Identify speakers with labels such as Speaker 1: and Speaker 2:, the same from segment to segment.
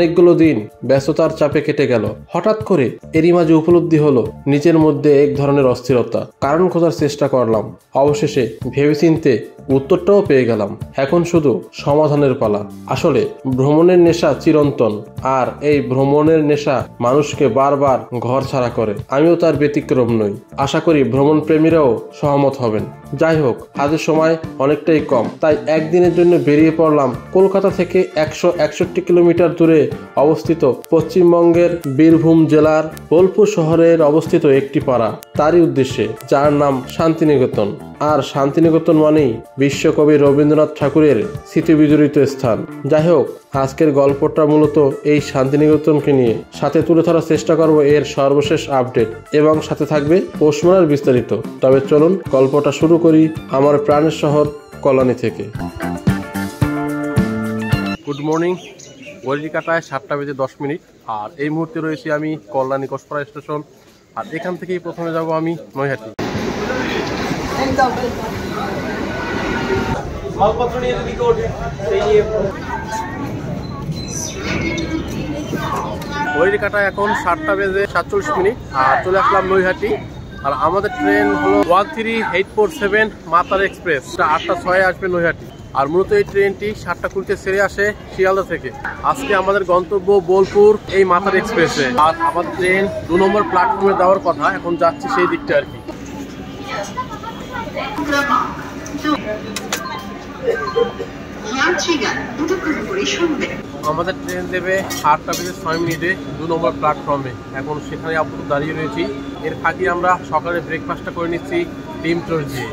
Speaker 1: অনেকগুলো দিন ব্যস্ততার চাপে কেটে গেল। হঠাৎ করে এরই মাঝে উপলব্ধি হলো নিজের মধ্যে এক ধরনের অস্থিরতা। কারণ খোঁজার চেষ্টা করলাম, অবশেষে ভেবেচিন্তে উত্তরটাও পেয়ে গেলাম। এখন শুধু সমাধানের পালা। আসলে ভ্রমণের নেশা চিরন্তন, আর এই ভ্রমণের নেশা মানুষকে বারবার ঘর ছাড়া করে। আমিও তার ব্যতিক্রম নই। আশা করি ভ্রমণ প্রেমীরাও সহমত হবেন। যাই হোক, হাতের সময় অনেকটাই কম, তাই একদিনের জন্য বেরিয়ে পড়লাম কলকাতা থেকে 161 কিলোমিটার দূরে অবস্থিত পশ্চিমবঙ্গের বীরভূম জেলার বোলপুর শহরের অবস্থিত একটি পাড়া, তারই উদ্দেশ্যে, যার নাম শান্তিনিকেতন। আর শান্তিনিকেতন মানেই বিশ্বকবি রবীন্দ্রনাথ ঠাকুরের স্মৃতিবিজড়িত স্থান। যাই হোক, আজকের গল্পটা মূলত এই শান্তিনিকেতনকে নিয়ে। সাথে তুলে ধরার চেষ্টা করব এর সর্বশেষ আপডেট, এবং সাথে থাকবে পৌষমেলার বিস্তারিত। তবে চলুন গল্পটা শুরু করি আমার প্রাণের শহর কল্যাণী থেকে। Good morning. ঘড়ির কাটায় 7:10। আর এই মুহূর্তে রয়েছি আমি কল্যাণী কোষপাড়া স্টেশন। আর এখান থেকেই প্রথমে যাব আমি নৈহাটি। ঘড়ির কাটায় এখন 7:47 আর চলে আসলাম নৈহাটি। আর আমাদের ট্রেন হলো 13847 মাতার এক্সপ্রেস। 8:06 আসবে নৈহাটি। আর মূলত এই ট্রেনটি 7:20 ছেড়ে আসে শিয়ালদা থেকে। আজকে আমাদের গন্তব্য বোলপুর এই মাতার এক্সপ্রেসে। আর আমার ট্রেন 2 নম্বর প্ল্যাটফর্মে যাওয়ার কথা, এখন যাচ্ছি সেই দিকটা আর কি। আমাদের ট্রেন দেবে 8:06 2 নম্বর প্ল্যাটফর্মে। এখন সেখানে আপাতত দাঁড়িয়ে রয়েছি। এর ফাঁকে আমরা সকালে ব্রেকফাস্টটা করে নিচ্ছি ডিম টোস্ট দিয়ে।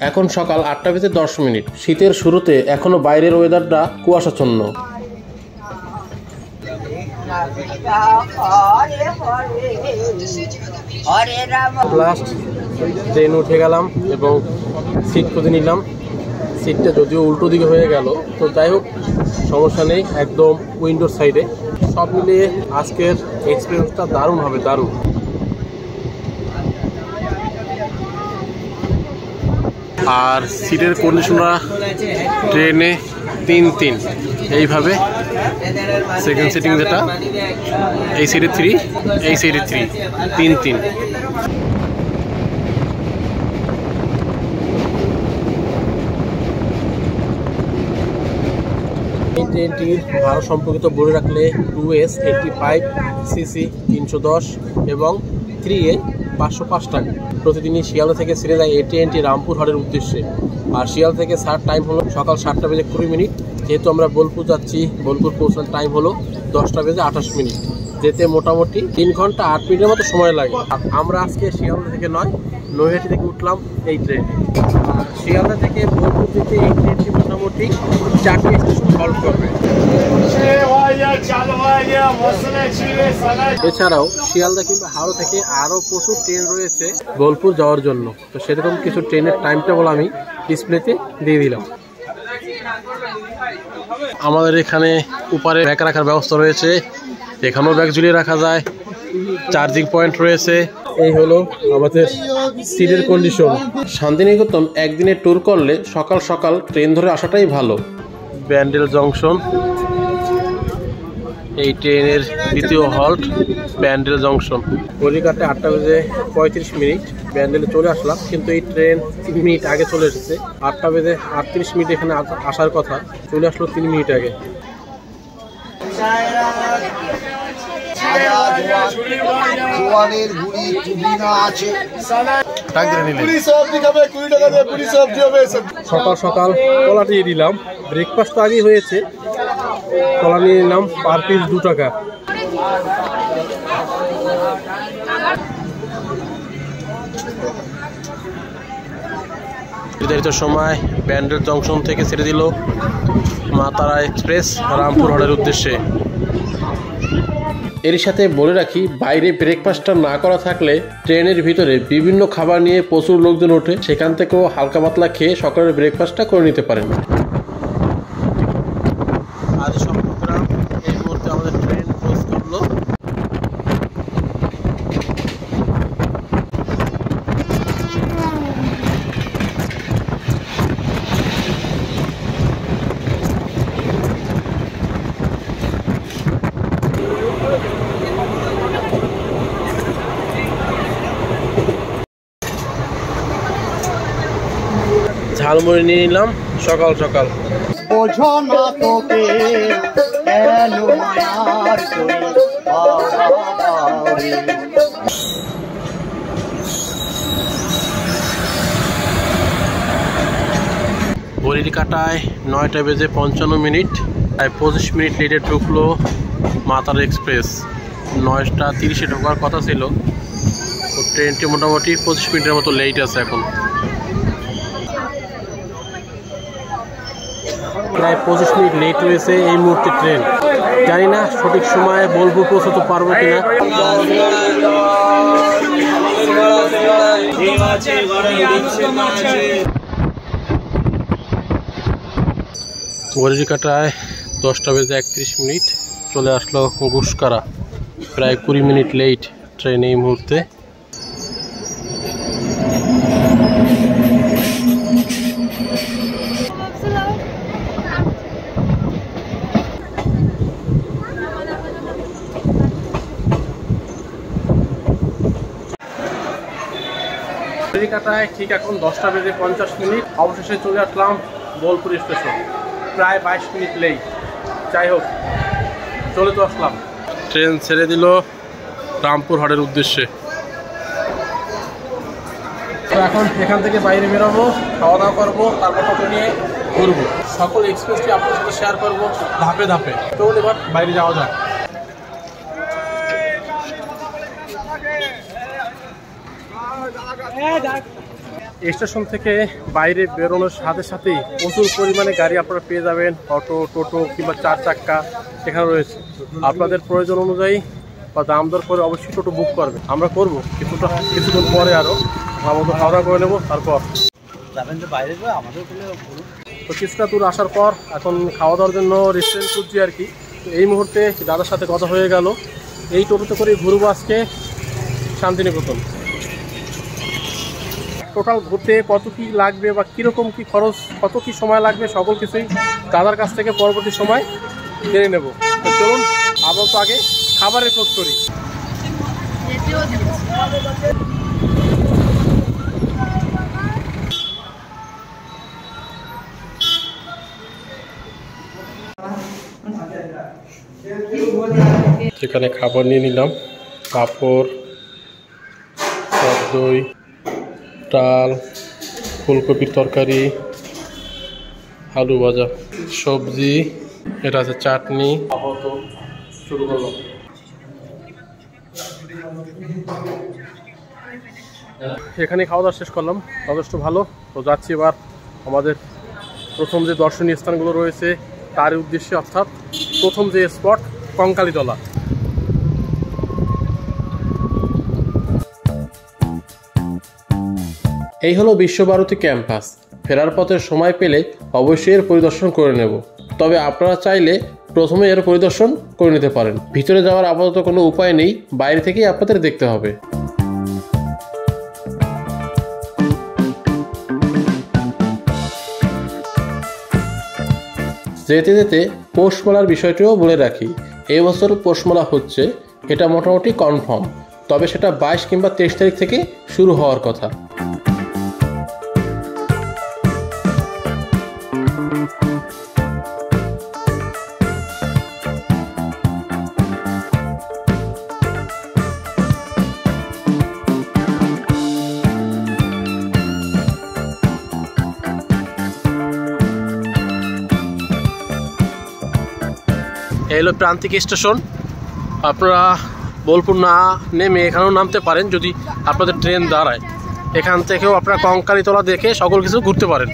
Speaker 1: এখন সকাল 8:10। শীতের শুরুতে এখনো বাইরের ওয়েদারটা কুয়াশাচ্ছন্ন। লাস্ট ট্রেন উঠে গেলাম এবং সিট খুঁজে নিলাম। সিটটা যদিও উল্টো দিকে হয়ে গেল, তো যাই হোক সমস্যা নেই, একদম উইন্ডোর সাইডে। সব মিলিয়ে আজকের এক্সপিরিয়েন্সটা দারুণ হবে, দারুণ। আর সিটের কন্ডিশনটা ট্রেনে 3-3 এইভাবে। সেকেন্ড সিটিং যেটা, এই সাইডে 3, এই সাইডে 3, 3-3। এই ট্রেনটির ভাড়া সম্পর্কিত বলে রাখলে 2S 85cc 310 এবং 3A 505 টাকা। প্রতিদিনই শিয়ালদা থেকে ছেড়ে যায় এই ট্রেনটি রামপুর হাটের উদ্দেশ্যে। আর শিয়ালদা থেকে ছাড়ার টাইম হলো সকাল 7:20। যেহেতু আমরা বোলপুর যাচ্ছি, বোলপুর পৌঁছানোর টাইম হলো 10:28। যেতে মোটামুটি 3 ঘন্টা 8 মিনিটের মতো সময় লাগে। আর আমরা আজকে শিয়ালদা থেকে নয়, নৈহাটি থেকে উঠলাম এই ট্রেনে। আর শিয়ালদা থেকে বোলপুর যেতে এই ট্রেনটি মোটামুটি 4টি স্টেশন হল্ট করবে। এছাড়াও শিয়ালদা কিংবা হাওড়া থেকে আরও প্রচুর ট্রেন রয়েছে বোলপুর যাওয়ার জন্য। তো সেরকম কিছু ট্রেনের টাইম টেবল আমি ডিসপ্লেতে দিয়ে দিলাম। আমাদের এখানে উপরে ব্যাগ রাখার ব্যবস্থা রয়েছে, এখানেও ব্যাগ ঝুলিয়ে রাখা যায়, চার্জিং পয়েন্ট রয়েছে। এই হলো আমাদের সিটের কন্ডিশন। শান্তিনিকেতন একদিনের ট্যুর করলে সকাল সকাল ট্রেন ধরে আসাটাই ভালো। ব্যান্ডেল জংশন, এই ট্রেনের দ্বিতীয় হল্ট ব্যান্ডেল জংশন। ঘড়িকাটে 8:35। ব্যান্ডেলে চলে আসলাম, কিন্তু এই ট্রেন 3 মিনিট আগে চলে এসেছে। 8:38 এখানে আসার কথা, চলে আসলো 3 মিনিট আগে। সকাল সকাল কলা দিয়ে দিলাম। ব্রেকফাস্ট তো আগেই হয়েছে। কলা নিয়ে নিলাম, পার পিস 2 টাকা। নির্ধারিত সময় ব্যান্ডেল জংশন থেকে ছেড়ে দিল মা তারা এক্সপ্রেস রামপুর হাটের উদ্দেশ্যে। এর সাথে বলে রাখি, বাইরে ব্রেকফাস্টটা না করা থাকলে ট্রেনের ভিতরে বিভিন্ন খাবার নিয়ে প্রচুর লোকজন ওঠে, সেখান থেকেও হালকা পাতলা খেয়ে সকালের ব্রেকফাস্টটা করে নিতে পারেন। আজ সম্প্রোগ্রাম এই মুহূর্তে আমাদের ট্রেন ক্রস করলো। ঝালমুড়ি নিয়ে নিলাম সকাল সকাল।
Speaker 2: বোঝো না তোকে কেন মায়ার করে
Speaker 1: ঘড়ির কাঁটায় 9টা বেজে 55 মিনিট, প্রায় 25 মিনিট লেটে ঢুকলো মাতার এক্সপ্রেস। 9টা 30-এ ঢোকার কথা ছিল, তো ট্রেনটি মোটামুটি 25 মিনিটের মতো লেট আছে এখন। প্রায় 25 মিনিট লেট হয়েছে এই মুহূর্তে ট্রেন। জানি না সঠিক সময়ে বোলপুর পৌঁছতে পারবো কিনা। ঘড়ির কাঁটায় 10টা বেজে 31 মিনিট, চলে আসলো গুসকারা। প্রায় 20 মিনিট লেট ট্রেন এই মুহূর্তে। কাটায় ঠিক এখন 10টা বেজে 50 মিনিট। অবশেষে চলে আসলাম বোলপুর স্টেশন, প্রায় 22 মিনিট লেট। যাই হোক, চলে তো আসলাম। ট্রেন ছেড়ে দিল রামপুর হাটের উদ্দেশ্যে। তো এখন এখান থেকে বাইরে বেরোবো, খাওয়া দাওয়া করবো, তারপর টোটো নিয়ে ঘুরবো। সকল এক্সপ্রেসটি আপনার সাথে শেয়ার করবো ধাপে ধাপে। তো এবার বাইরে যাওয়া যাক। স্টেশন থেকে বাইরে বেরোনোর সাথে সাথেই প্রচুর পরিমাণে গাড়ি আপনারা পেয়ে যাবেন। অটো, টোটো কিংবা 4 চাক্কা এখানে রয়েছে। আপনাদের প্রয়োজন অনুযায়ী বা দাম দর করে অবশ্যই টোটো বুক করবে। আমরা করবো কিছুক্ষণ পরে, আরও আমাদের খাওয়া দাওয়া করে নেবো, তারপর তো কিছুটা দূর আসার পর এখন খাওয়া দাওয়ার জন্য রেস্টুরেন্ট খুঁজছি আর কি। তো এই মুহূর্তে দাদার সাথে কথা হয়ে গেল, এই টোটোতে করে ঘুরবো আজকে শান্তিনিকেতন। টোটাল ঘুরতে কত কি লাগবে বা কীরকম কি খরচ, কত কি সময় লাগবে, সকল কিছুই দাদার কাছ থেকে পরবর্তী সময় জেনে নেব। তো চলুন আবার তো আগে খাবারের খোঁজ করি। সেখানে খাবার নিয়ে নিলাম, পাঁপড়, টক দই, ডাল, ফুলকপির তরকারি, আলু ভাজা, সবজি, এটা আছে চাটনি। শুরু করলাম। এখানে খাওয়া দাওয়া শেষ করলাম, যথেষ্ট ভালো। তো যাচ্ছি এবার আমাদের প্রথম যে দর্শনীয় স্থানগুলো রয়েছে তার উদ্দেশ্যে, অর্থাৎ প্রথম যে স্পট কঙ্কালীতলা। এই হলো বিশ্বভারতী ক্যাম্পাস। ফেরার পথে সময় পেলে অবশ্যই এর পরিদর্শন করে নেব। তবে আপনারা চাইলে প্রথমে এর পরিদর্শন করে নিতে পারেন। ভিতরে যাওয়ার আপাতত কোনো উপায় নেই, বাইরে থেকেই আপনাদের দেখতে হবে। যেতে যেতে পৌষমেলার বিষয়টিও বলে রাখি। এই বছর পৌষমেলা হচ্ছে, এটা মোটামুটি কনফার্ম। তবে সেটা 22 কিংবা 23 তারিখ থেকে শুরু হওয়ার কথা। এই হলো প্রান্তিক স্টেশন। আপনারা বোলপুর না নেমে এখানেও নামতে পারেন যদি আপনাদের ট্রেন দাঁড়ায়। এখান থেকেও আপনারা কঙ্কালীতলা দেখে সকল কিছু ঘুরতে পারেন।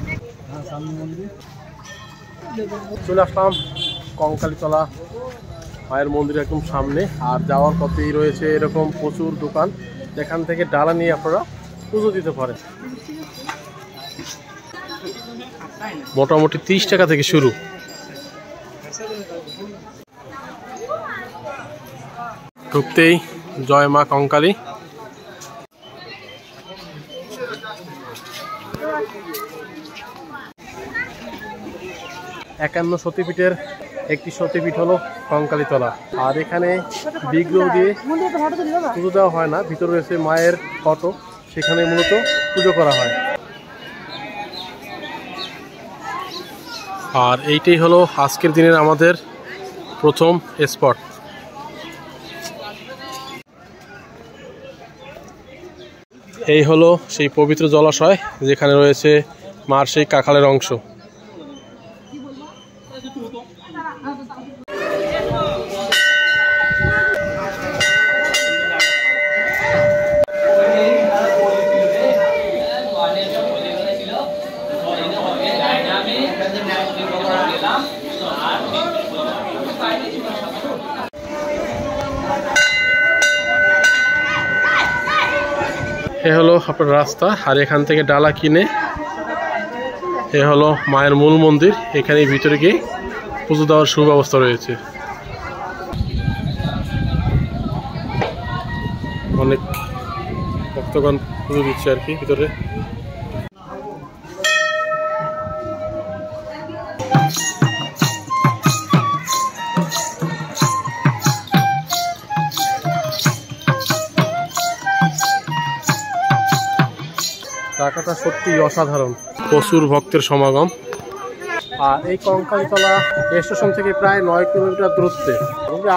Speaker 1: চলে আসলাম কঙ্কালীতলা মায়ের মন্দির একদম সামনে। আর যাওয়ার পথেই রয়েছে এরকম প্রচুর দোকান, যেখান থেকে ডালা নিয়ে আপনারা পুজো দিতে পারেন। মোটামুটি 30 টাকা থেকে শুরু। ঢুকতেই জয় মা কঙ্কালী। একান্ন সতীপীঠের একটি সতীপীঠ হলো কঙ্কালীতলা। আর এখানে বিগ্রহ দিয়ে পুজো দেওয়া হয় না, ভিতরে রয়েছে মায়ের ফটো, সেখানে মূলত পুজো করা হয়। আর এইটাই হলো আজকের দিনের আমাদের প্রথম স্পট। এই হলো সেই পবিত্র জলাশয়, যেখানে রয়েছে মার সেই কাঁঠালের অংশ। এ হলো আপনার রাস্তা, আর এখান থেকে ডালা কিনে এ হলো মায়ের মূল মন্দির। এখানে ভিতরে গিয়ে পুজো দেওয়ার সুব্যবস্থা রয়েছে। অনেক ভক্তগণ পুজো দিচ্ছে আর কি ভিতরে। জায়গাটা সত্যি অসাধারণ, প্রচুর ভক্তের সমাগম। আর এই কঙ্কালীতলা স্টেশন থেকে প্রায় 9 কিলোমিটার দূরত্বে,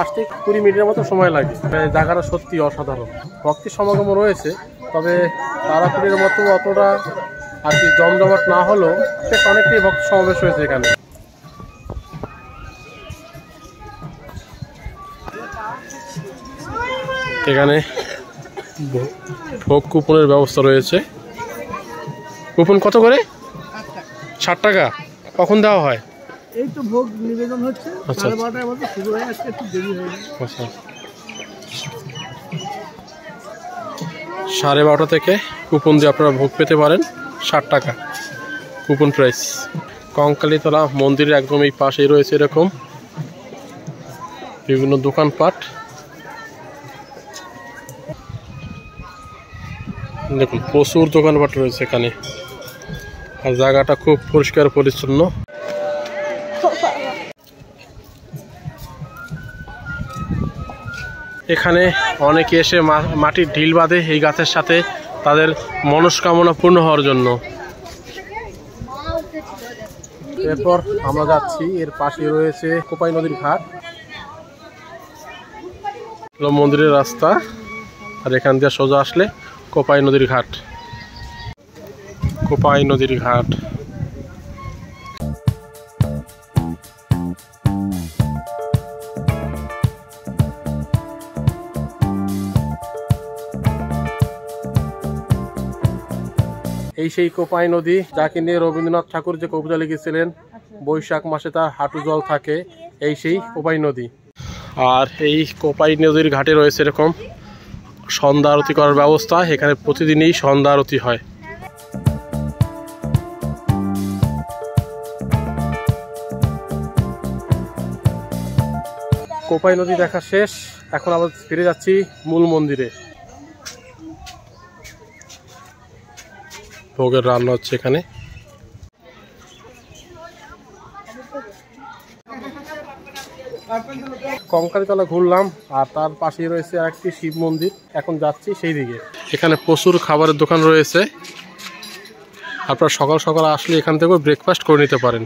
Speaker 1: আসতে 20 মিনিটের মতো সময় লাগে। জায়গাটা সত্যি অসাধারণ, ভক্তের সমাগমও রয়েছে, তবে তারাপীঠের মতো অতটা আর কি জমজমাট না হলেও বেশ অনেকটাই ভক্ত সমাবেশ হয়েছে এখানে। এখানে ভোগ কুপনের ব্যবস্থা রয়েছে। কুপন কত করে? 60 টাকা। কখন দেওয়া হয়?
Speaker 3: এই তো ভোগ নিবেদন হচ্ছে, 12:30টার মতো শুরু হয়ে আসছে, একটু দেরি হয়ে গেছে।
Speaker 1: 12:30 থেকে কুপন দিয়ে আপনারা ভোগ পেতে পারেন। 60 টাকা কুপন প্রাইস। কঙ্কালীতলা মন্দিরের একদম এই পাশেই রয়েছে এরকম বিভিন্ন দোকানপাট। দেখুন প্রচুর দোকানপাট রয়েছে এখানে, আর জায়গাটা খুব পরিষ্কার পরিচ্ছন্ন। এখানে অনেকে এসে মাটির ঢিল বাঁধে এই গাছের সাথে তাদের মনস্কামনা পূর্ণ হওয়ার জন্য। এরপর আমরা যাচ্ছি, এর পাশে রয়েছে কোপাই নদীর ঘাট, মন্দিরের রাস্তা। আর এখান দিয়ে সোজা আসলে কোপাই নদীর ঘাট। কোপাই নদীর ঘাট। এই সেই কোপাই নদী, যাকে নিয়ে রবীন্দ্রনাথ ঠাকুর যে কবিতা লিখেছিলেন, বৈশাখ মাসে তার হাঁটু জল থাকে, এই সেই কোপাই নদী। আর এই কোপাই নদীর ঘাটে রয়েছে এরকম সন্ধ্যা আরতি করার ব্যবস্থা। এখানে প্রতিদিনই সন্ধ্যা আরতি হয়। কোপাই নদী দেখা শেষ, এখন আমরা ফিরে যাচ্ছি মূল মন্দিরে। ভোগের রান্না হচ্ছে এখানে। কঙ্কালীতলা ঘুরলাম, আর তার পাশেই রয়েছে আরেকটি শিব মন্দির। এখন যাচ্ছি সেই দিকে। এখানে প্রচুর খাবারের দোকান রয়েছে, আপনারা সকাল সকাল আসলে এখান থেকে ব্রেকফাস্ট করে নিতে পারেন।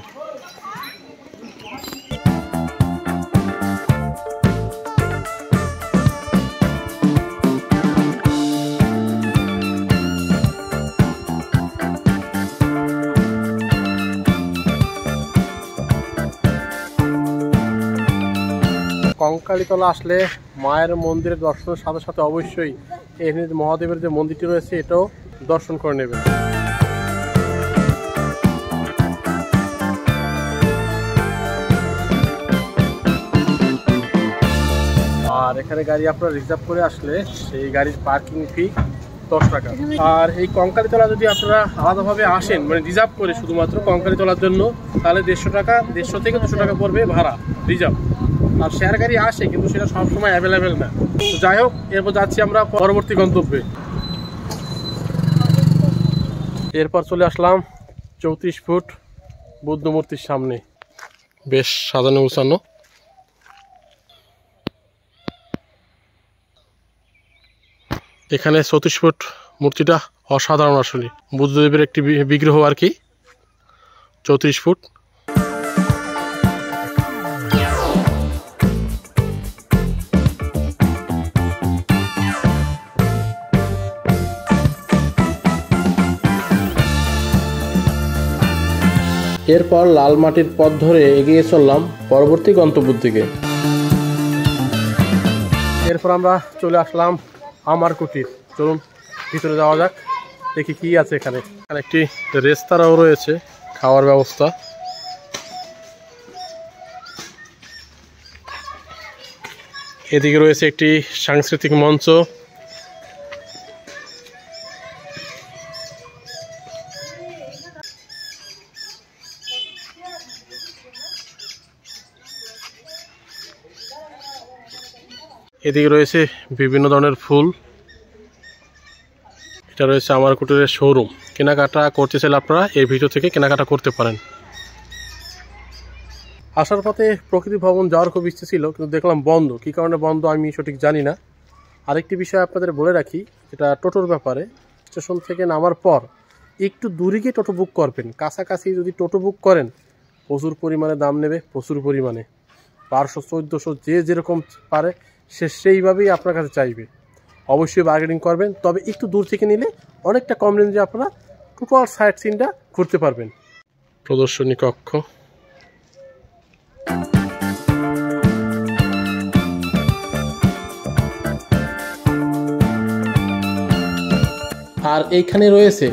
Speaker 1: কঙ্কালীতলা আসলে মায়ের মন্দিরের দর্শনের সাথে সাথে অবশ্যই এখানে মহাদেবের যে মন্দিরটি রয়েছে এটাও দর্শন করে নেবেন। আর এখানে গাড়ি আপনারা রিজার্ভ করে আসলে সেই গাড়ির পার্কিং ফি 10 টাকা। আর এই কঙ্কালীতলা যদি আপনারা আলাদাভাবে আসেন মানে রিজার্ভ করে শুধুমাত্র কঙ্কালীতলার জন্য, তাহলে 150 টাকা, 150 থেকে 200 টাকা পড়বে ভাড়া রিজার্ভ। আর শেয়ার গাড়ি আসে কিন্তু সেটা সবসময় অ্যাভেলেবেল না। তো যাই হোক, এরপর যাচ্ছি আমরা পরবর্তী গন্তব্যে। এরপর চলে আসলাম 34 ফুট বুদ্ধ মূর্তির সামনে, বেশ সাজানো গোছানো। এখানে 34 ফুট মূর্তিটা অসাধারণ, আসলে বুদ্ধদেবের একটি বিগ্রহ আর কি, 34 ফুট। এরপর লাল মাটির পথ ধরে এগিয়ে চললাম পরবর্তী গন্তব্যের দিকে। এরপর আমরা চলে আসলাম আমার কুটির। চলুন ভিতরে যাওয়া যাক, দেখি কি আছে এখানে। এখানে একটি রেস্তোরাঁও রয়েছে, খাওয়ার ব্যবস্থা। এদিকে রয়েছে একটি সাংস্কৃতিক মঞ্চ। এদিকে রয়েছে বিভিন্ন ধরনের ফুল। এটা রয়েছে আমার কুটিরের শোরুম। কেনাকাটা করতে চাইলে আপনারা এই ভিডিও থেকে কেনাকাটা করতে পারেন। আসার পথে প্রকৃতি ভবন যাওয়ার খুব ইচ্ছে ছিল, কিন্তু দেখলাম বন্ধ। কী কারণে বন্ধ আমি সঠিক জানি না। আরেকটি বিষয় আপনাদের বলে রাখি, যেটা টোটোর ব্যাপারে, স্টেশন থেকে নামার পর একটু দূরে গিয়ে টোটো বুক করবেন। কাছাকাছি যদি টোটো বুক করেন প্রচুর পরিমাণে দাম নেবে, প্রচুর পরিমাণে 1200 1400 যে যেরকম পারে সে সেইভাবেই আপনার কাছে চাইবে। অবশ্যই বার্গেনিং করবেন, তবে একটু দূর থেকে নিলে অনেকটা কম রেঞ্জে আপনারা টোটাল সাইট সিনটা ঘুরতে পারবেন। প্রদর্শনী কক্ষ। আর এইখানে রয়েছে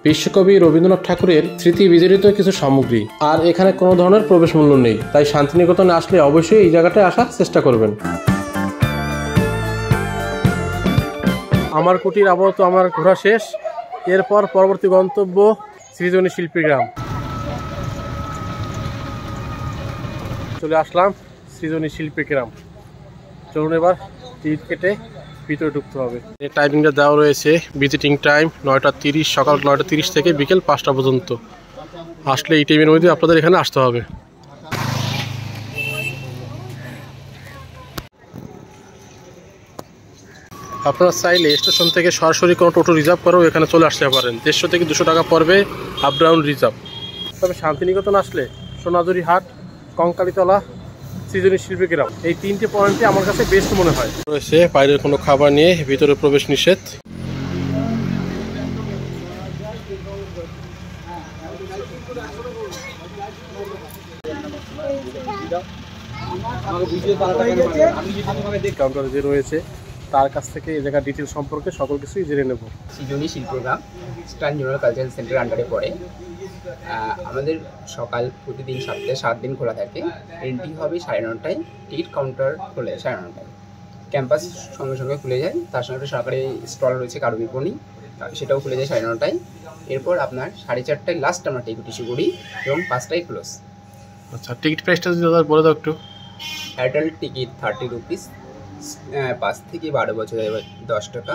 Speaker 1: বিশ্বকবি রবীন্দ্রনাথ ঠাকুরের স্মৃতি বিজড়িত কিছু সামগ্রী। আর এখানে কোনো ধরনের প্রবেশ মূল্য নেই, তাই শান্তিনিকেতনে আসলে অবশ্যই এই জায়গাটায় আসার চেষ্টা করবেন। আমার কুটির আপাতত আমার ঘোরা শেষ। এরপর পরবর্তী গন্তব্য সৃজনী শিল্পী গ্রাম। চলে আসলাম সৃজনী শিল্পী গ্রাম। চলুন এবার টিকিট কেটে ভিতরে ঢুকতে হবে। এই টাইমিংটা দেওয়া রয়েছে, ভিজিটিং টাইম 9টা 30, সকাল 9টা 30 থেকে বিকেল 5টা পর্যন্ত। আসলে এই টাইমের মধ্যে আপনাদের এখানে আসতে হবে। আপনারা চাইলে স্টেশন থেকে সরাসরি কোনো টোটো রিজার্ভ করেও এখানে চলে আসতে পারেন। 150 থেকে 200 টাকা পড়বে আপ ডাউন রিজার্ভ। তবে শান্তিনিকেতন আসলে সোনাঝুরি হাট, কঙ্কালীতলা, সৃজনী শিল্পী গ্রাম, এই 3টে পয়েন্টই আমার কাছে বেস্ট মনে হয়। রয়েছে বাইরের কোনো খাবার নিয়ে ভিতরে প্রবেশ নিষেধ। কাউন্টার যে রয়েছে তার কাছ থেকে এই জায়গার ডিটেল সম্পর্কে সকল কিছুই জেনে নেব।
Speaker 4: সৃজনী শিল্পগ্রাম ইস্টার্ন জোনাল কালচারাল সেন্টার আন্ডারে পড়ে। আমাদের সকাল প্রতিদিন সপ্তাহে 7 দিন খোলা থাকে। এন্ট্রি হবে 9:30টায়, টিকিট কাউন্টার খোলে 9:30টায়। ক্যাম্পাস সঙ্গে সঙ্গে খুলে যায়। তার সঙ্গে সরকারি স্টল রয়েছে কারুবিপণী, সেটাও খুলে যায় 9:30টায়। এরপর আপনার 4:30টায় লাস্ট আমরা টিকিট ইস্যু করি এবং 5টায় ক্লোজ।
Speaker 1: আচ্ছা, টিকিট প্রাইসটা যদি দাদা বলে দাও একটু।
Speaker 4: অ্যাডাল্ট টিকিট 30 রুপিস, 5 থেকে 12 বছরের 10 টাকা,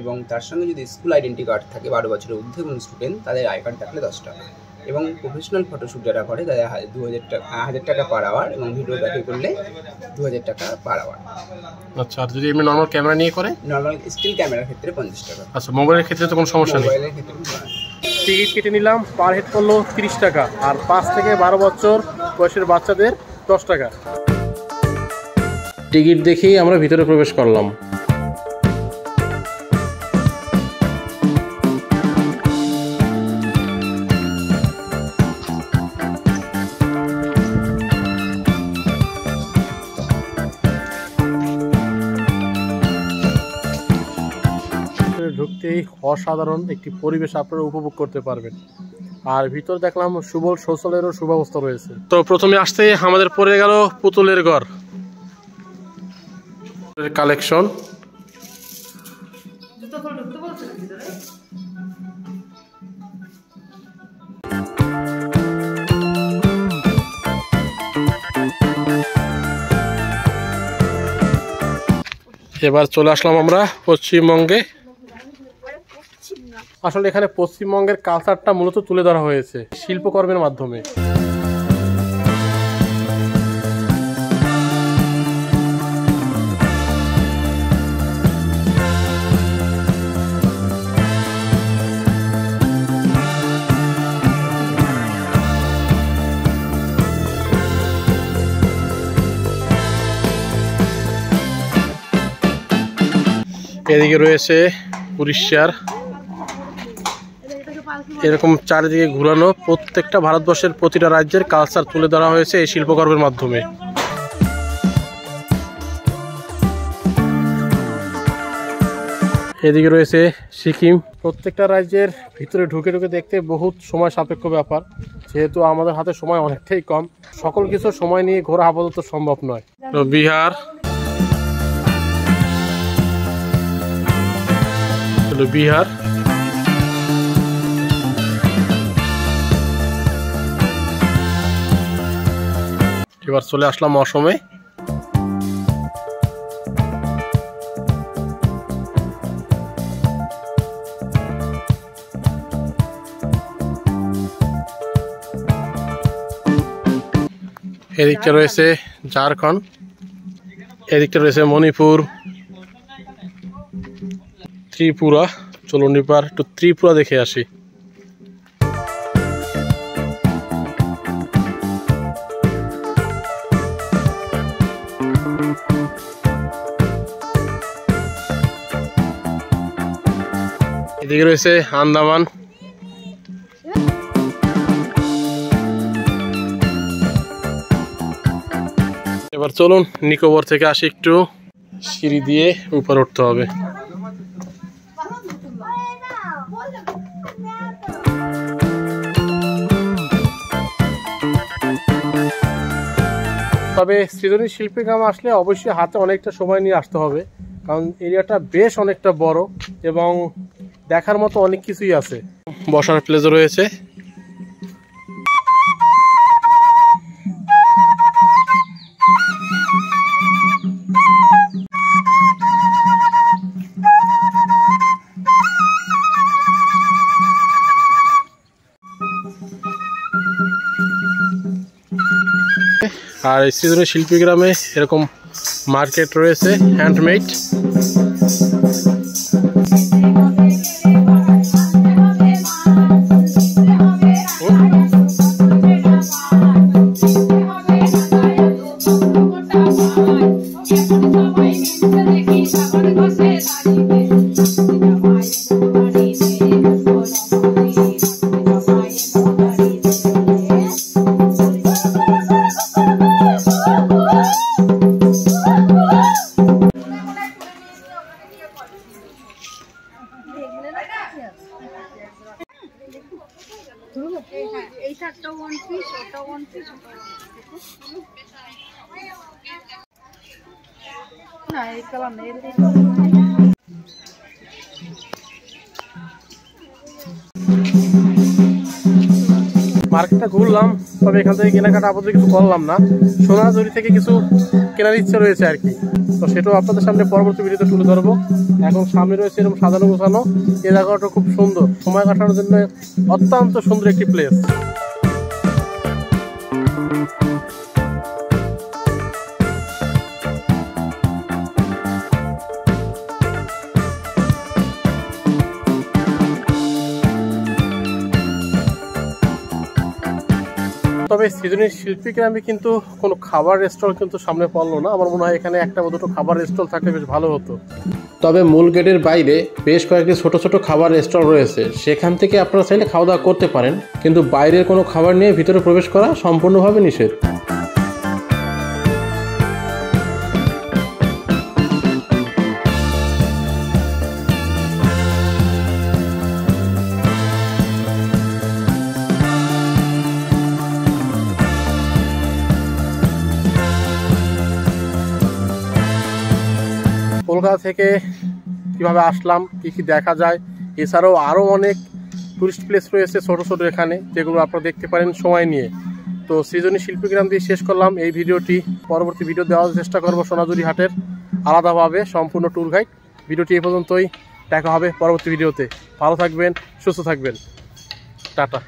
Speaker 4: এবং তার সঙ্গে যদি স্কুল আইডেন্টি কার্ড থাকে 12 বছরের ঊর্ধ্বে কোনো স্টুডেন্ট, তাদের আই কার্ড থাকলে 10 টাকা, এবং প্রফেশনাল ফটোশ্যুট যারা করে তাদের 1000 টাকা পার আওয়ার, এবং ভিডিওগ্রাফি করলে 2000 টাকা পার আওয়ার।
Speaker 1: আচ্ছা, আর যদি এমনি নর্মাল ক্যামেরা নিয়ে করে?
Speaker 4: নর্মাল স্টিল ক্যামেরার ক্ষেত্রে 50 টাকা।
Speaker 1: আচ্ছা, মোবাইলের ক্ষেত্রে তো কোনো সমস্যা নেই?
Speaker 4: মোবাইলের ক্ষেত্রে
Speaker 1: টিকিট কেটে নিলাম, পার হেড পড়লো 30 টাকা, আর 5 থেকে 12 বছর বয়সের বাচ্চাদের 10 টাকা। টিকিট দেখেই আমরা ভিতরে প্রবেশ করলাম। ঢুকতেই অসাধারণ একটি পরিবেশ আপনারা উপভোগ করতে পারবেন। আর ভিতর দেখলাম সুবল শৌচালয়েরও সুব্যবস্থা রয়েছে। তো প্রথমে আসতে আমাদের পড়ে গেল পুতুলের ঘর। কালেকশন। এবার চলে আসলাম আমরা পশ্চিমবঙ্গে। আসলে এখানে পশ্চিমবঙ্গের কালচারটা মূলত তুলে ধরা হয়েছে শিল্পকর্মের মাধ্যমে। এদিকে রয়েছে উড়িষ্যার, এরকম চারিদিকে ঘুরানো প্রত্যেকটা ভারতবর্ষের প্রতিটা রাজ্যের কালচার তুলে ধরা হয়েছে এই শিল্পকর্মের মাধ্যমে। এদিকে রয়েছে সিকিম। প্রত্যেকটা রাজ্যের ভিতরে ঢুকে ঢুকে দেখতে বহুত সময় সাপেক্ষ ব্যাপার, যেহেতু আমাদের হাতে সময় অনেকটাই কম, সকল কিছু সময় নিয়ে ঘোরা আপাতত সম্ভব নয়। তো বিহার, বিহার এবার চলে আসলাম অসমে। এদিকটা রয়েছে ঝাড়খণ্ড, এদিকটা রয়েছে মণিপুর, ত্রিপুরা। চলুন এবার একটু ত্রিপুরা দেখে আসি। এদিকে রয়েছে আন্দামান। এবার চলুন নিকোবর থেকে আসি, একটু সিঁড়ি দিয়ে উপর উঠতে হবে। তবে সৃজনী শিল্পী গ্রাম আসলে অবশ্যই হাতে অনেকটা সময় নিয়ে আসতে হবে, কারণ এরিয়াটা বেশ অনেকটা বড় এবং দেখার মতো অনেক কিছুই আছে। বসার প্লেসও রয়েছে। আর এই সৃজনী শিল্পী গ্রামে এরকম মার্কেট রয়েছে হ্যান্ডমেড। মার্কেটটা ঘুরলাম, তবে এখান থেকে কেনাকাটা আপাতত কিছু করলাম না। সোনাঝুরি থেকে কিছু কেনার ইচ্ছা রয়েছে আর কি, তো সেটাও আপনাদের সামনে পরবর্তী ভিডিওতে তুলে ধরবো। এখন সামনে রয়েছে এরকম সাজানো গোছানো, এই জায়গাটা খুব সুন্দর, সময় কাটানোর জন্য অত্যন্ত সুন্দর একটি প্লেস। তবে সৃজনী শিল্পী গ্রামে কিন্তু কোনো খাবার রেস্টল কিন্তু সামনে পড়লো না। আমার মনে হয় এখানে একটা বা দুটো খাবার রেস্টল থাকলে বেশ ভালো হতো। তবে মূল গেটের বাইরে বেশ কয়েকটি ছোট ছোট খাবার রেস্টল রয়েছে, সেখান থেকে আপনারা চাইলে খাওয়া দাওয়া করতে পারেন, কিন্তু বাইরের কোনো খাবার নিয়ে ভিতরে প্রবেশ করা সম্পূর্ণভাবে নিষেধ। কলকাতা থেকে কিভাবে আসলাম, কি কি দেখা যায়, এছাড়াও আরও অনেক টুরিস্ট প্লেস রয়েছে ছোটো ছোটো এখানে, যেগুলো আপনারা দেখতে পারেন সময় নিয়ে। তো সৃজনী শিল্পীগ্রাম দিয়ে শেষ করলাম এই ভিডিওটি। পরবর্তী ভিডিও দেওয়ার চেষ্টা করবো সোনাঝুরি হাটের আলাদাভাবে সম্পূর্ণ ট্যুর গাইড। ভিডিওটি এই পর্যন্তই, দেখা হবে পরবর্তী ভিডিওতে। ভালো থাকবেন, সুস্থ থাকবেন, টাটা।